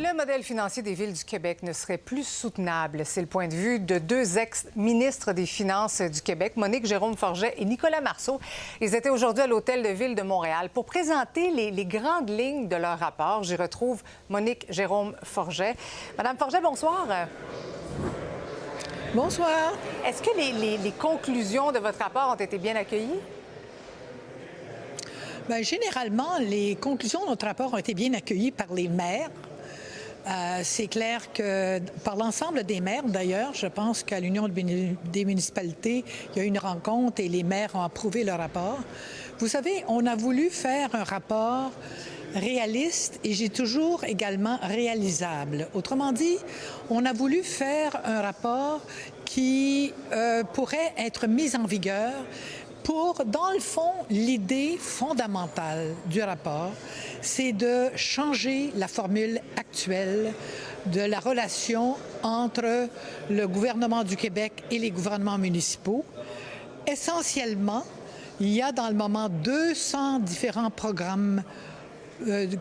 Le modèle financier des villes du Québec ne serait plus soutenable. C'est le point de vue de deux ex-ministres des Finances du Québec, Monique Jérôme Forget et Nicolas Marceau. Ils étaient aujourd'hui à l'Hôtel de Ville de Montréal pour présenter les grandes lignes de leur rapport. J'y retrouve Monique Jérôme Forget. Madame Forget, bonsoir. Bonsoir. Est-ce que les conclusions de votre rapport ont été bien accueillies? Bien, généralement, les conclusions de notre rapport ont été bien accueillies par les maires. C'est clair que par l'ensemble des maires, d'ailleurs, je pense qu'à l'Union des municipalités, il y a eu une rencontre et les maires ont approuvé le rapport. Vous savez, on a voulu faire un rapport réaliste et j'ai toujours également réalisable. Autrement dit, on a voulu faire un rapport qui pourrait être mis en vigueur pour, dans le fond, l'idée fondamentale du rapport, c'est de changer la formule actuelle de la relation entre le gouvernement du Québec et les gouvernements municipaux. Essentiellement, il y a dans le moment 200 différents programmes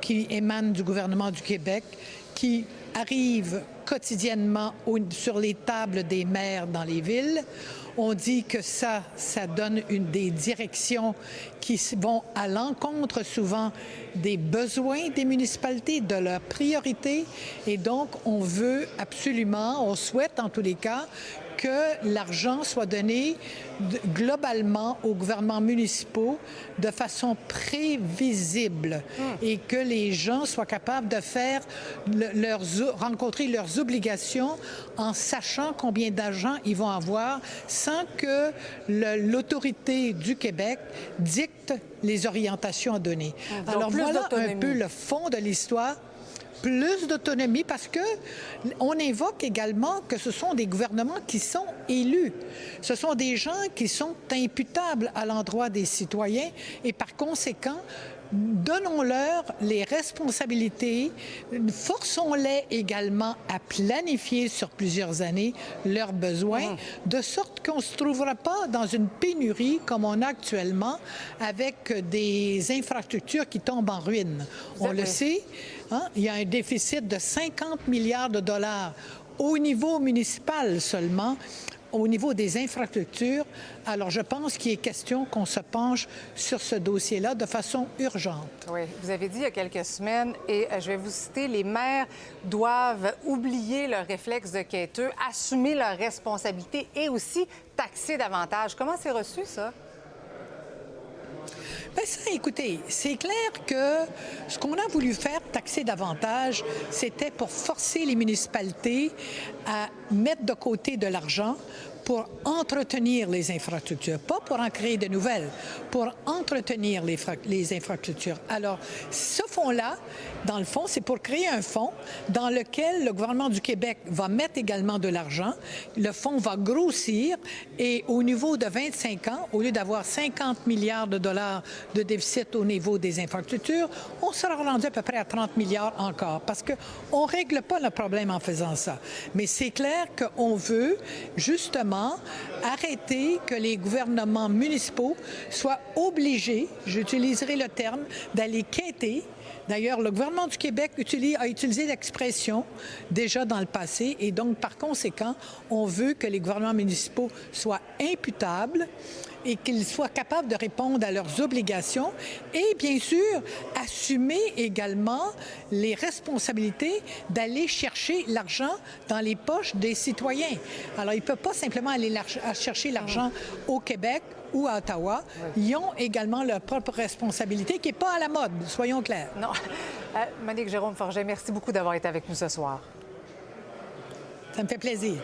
qui émanent du gouvernement du Québec, qui arrivent quotidiennement sur les tables des maires dans les villes. On dit que ça donne des directions qui vont à l'encontre souvent des besoins des municipalités, de leurs priorités. Et donc, on veut absolument, on souhaite en tous les cas, que l'argent soit donné globalement aux gouvernements municipaux de façon prévisible et que les gens soient capables de faire rencontrer leurs obligations en sachant combien d'argent ils vont avoir sans que l'autorité du Québec dicte les orientations à donner. Alors voilà un peu le fond de l'histoire. Plus d'autonomie parce que on évoque également que ce sont des gouvernements qui sont élus. Ce sont des gens qui sont imputables à l'endroit des citoyens et par conséquent, donnons-leur les responsabilités, forçons-les également à planifier sur plusieurs années leurs besoins, de sorte qu'on ne se trouvera pas dans une pénurie comme on a actuellement avec des infrastructures qui tombent en ruine. On le sait, hein? Il y a un déficit de 50 milliards de dollars au niveau municipal seulement, au niveau des infrastructures. Alors, je pense qu'il est question qu'on se penche sur ce dossier-là de façon urgente. Oui, vous avez dit il y a quelques semaines, et je vais vous citer, les maires doivent oublier leur réflexe de quêteux, assumer leurs responsabilités et aussi taxer davantage. Comment c'est reçu, ça? Bien, ça, écoutez, c'est clair que ce qu'on a voulu faire, taxer davantage, c'était pour forcer les municipalités à mettre de côté de l'argent pour entretenir les infrastructures, pas pour en créer de nouvelles, pour entretenir les infrastructures. Alors, ce fonds-là, dans le fond, c'est pour créer un fonds dans lequel le gouvernement du Québec va mettre également de l'argent. Le fonds va grossir et au niveau de 25 ans, au lieu d'avoir 50 milliards de dollars de déficit au niveau des infrastructures, on sera rendu à peu près à 30 milliards encore parce qu'on ne règle pas le problème en faisant ça. Mais c'est clair qu'on veut justement arrêter que les gouvernements municipaux soient obligés, j'utiliserai le terme, d'aller quêter. D'ailleurs, le gouvernement du Québec a utilisé l'expression déjà dans le passé et donc, par conséquent, on veut que les gouvernements municipaux soient imputables et qu'ils soient capables de répondre à leurs obligations et, bien sûr, assumer également les responsabilités d'aller chercher l'argent dans les poches des citoyens. Alors, ils ne peuvent pas simplement aller chercher l'argent au Québec ou à Ottawa. Ils ont également leur propre responsabilité qui n'est pas à la mode, soyons clairs. Non. Monique Jérôme Forget, merci beaucoup d'avoir été avec nous ce soir. Ça me fait plaisir.